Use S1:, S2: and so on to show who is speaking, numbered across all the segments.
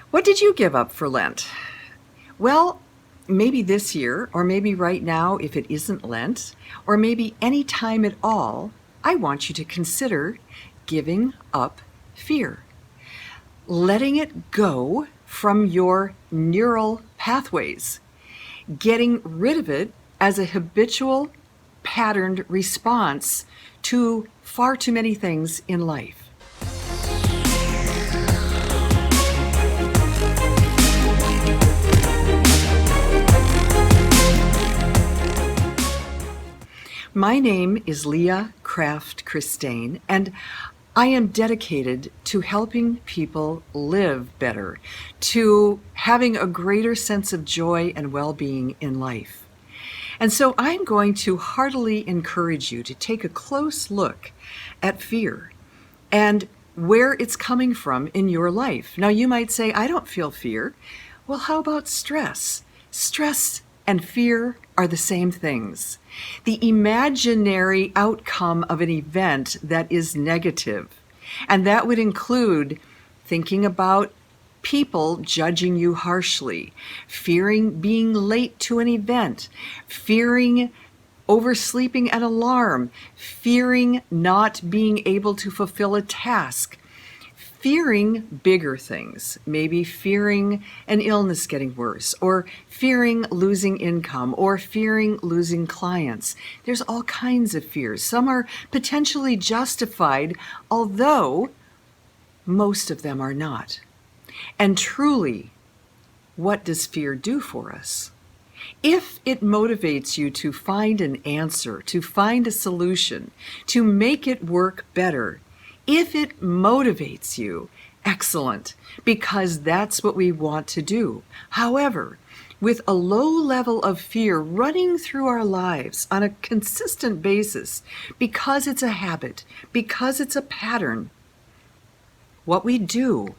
S1: What did you give up for Lent? Well, maybe this year, or maybe right now if it isn't Lent, or maybe any time at all, I want you to consider giving up fear. Letting it go from your neural pathways. Getting rid of it as a habitual, patterned response to far too many things in life. My name is Leah Kraft-Kristaine, and I am dedicated to helping people live better, to having a greater sense of joy and well-being in life. And so I'm going to heartily encourage you to take a close look at fear and where it's coming from in your life. Now, you might say, I don't feel fear. Well, how about stress? Stress and fear are the same things. The imaginary outcome of an event that is negative. And that would include thinking about people judging you harshly, fearing being late to an event, fearing oversleeping an alarm, fearing not being able to fulfill a task, fearing bigger things, maybe fearing an illness getting worse, or fearing losing income, or fearing losing clients. There's all kinds of fears. Some are potentially justified, although most of them are not. And truly, what does fear do for us? If it motivates you to find an answer, to find a solution, to make it work better, if it motivates you, excellent, because that's what we want to do. However, with a low level of fear running through our lives on a consistent basis, because it's a habit, because it's a pattern, what we do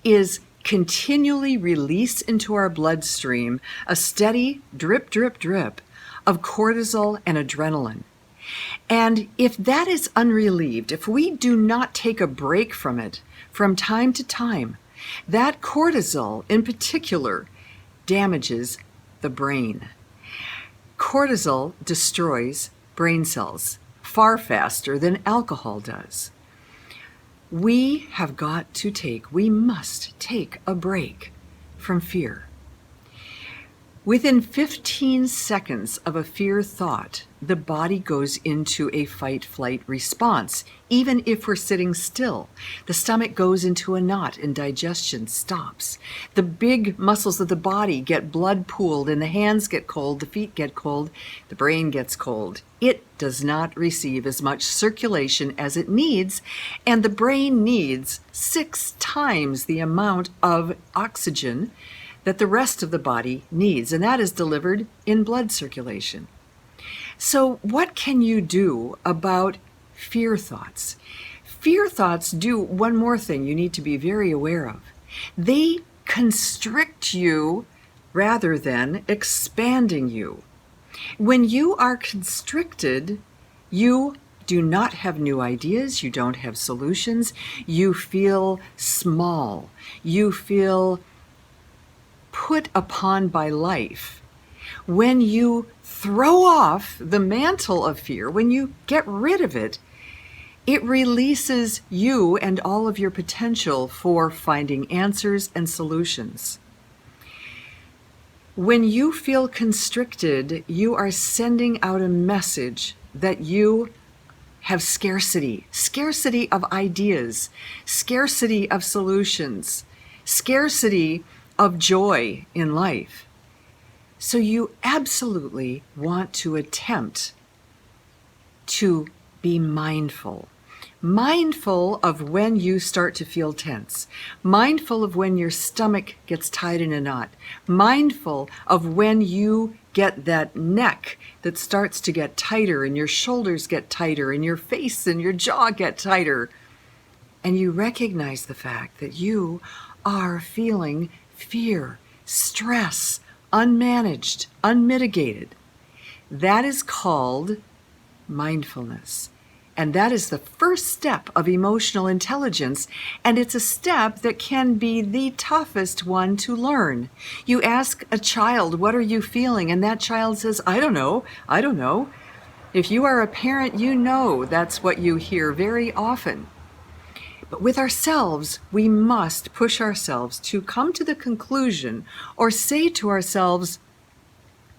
S1: is continually release into our bloodstream a steady drip, drip, drip of cortisol and adrenaline. And if that is unrelieved, if we do not take a break from it from time to time, that cortisol in particular damages the brain. Cortisol destroys brain cells far faster than alcohol does. We must take a break from fear. Within 15 seconds of a fear thought, the body goes into a fight-flight response. Even if we're sitting still, the stomach goes into a knot and digestion stops. The big muscles of the body get blood pooled and the hands get cold, the feet get cold, the brain gets cold. It does not receive as much circulation as it needs, and the brain needs 6 times the amount of oxygen that the rest of the body needs, and that is delivered in blood circulation. So what can you do about fear thoughts? Fear thoughts do one more thing you need to be very aware of. They constrict you rather than expanding you. When you are constricted, you do not have new ideas, you don't have solutions, you feel small, you feel put upon by life. When you throw off the mantle of fear, when you get rid of it, it releases you and all of your potential for finding answers and solutions. When you feel constricted, you are sending out a message that you have scarcity of ideas, scarcity of solutions, scarcity of joy in life. So you absolutely want to attempt to be mindful. Mindful of when you start to feel tense. Mindful of when your stomach gets tied in a knot. Mindful of when you get that neck that starts to get tighter and your shoulders get tighter and your face and your jaw get tighter. And you recognize the fact that you are feeling fear, stress, unmanaged, unmitigated. That is called mindfulness. And that is the first step of emotional intelligence, and it's a step that can be the toughest one to learn. You ask a child, "What are you feeling?" And that child says, "I don't know, I don't know." If you are a parent, you know that's what you hear very often. But with ourselves, we must push ourselves to come to the conclusion or say to ourselves,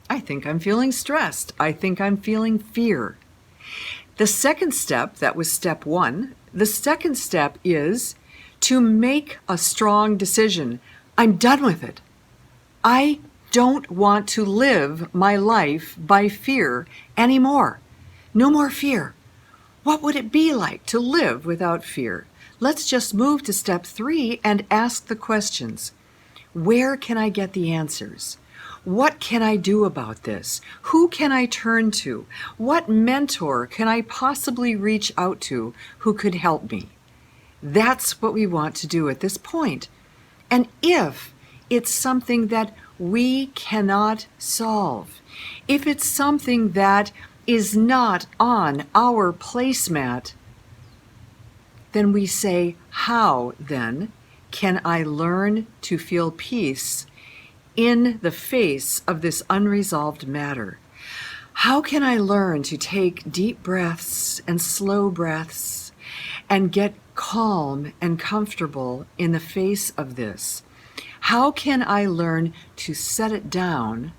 S1: "I think I'm feeling stressed. I think I'm feeling fear." The second step, that was step one, the second step is to make a strong decision. I'm done with it. I don't want to live my life by fear anymore. No more fear. What would it be like to live without fear? Let's just move to step three and ask the questions. Where can I get the answers? What can I do about this? Who can I turn to? What mentor can I possibly reach out to who could help me? That's what we want to do at this point. And if it's something that we cannot solve, if it's something that is not on our placemat, then we say, how then can I learn to feel peace in the face of this unresolved matter? How can I learn to take deep breaths and slow breaths and get calm and comfortable in the face of this? How can I learn to set it down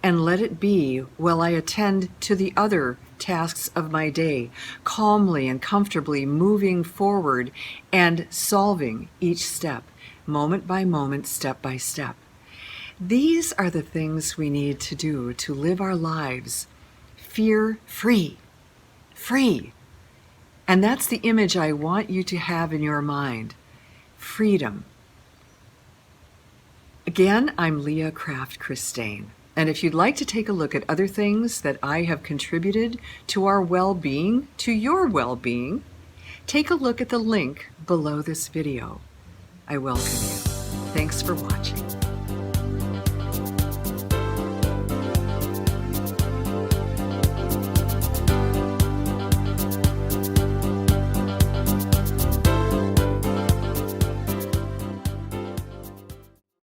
S1: and let it be while I attend to the other tasks of my day, calmly and comfortably moving forward and solving each step, moment by moment, step by step? These are the things we need to do to live our lives fear-free, free. And that's the image I want you to have in your mind, freedom. Again, I'm Leah Kraft-Kristaine. And if you'd like to take a look at other things that I have contributed to our well-being, to your well-being, take a look at the link below this video. I welcome you. Thanks for watching.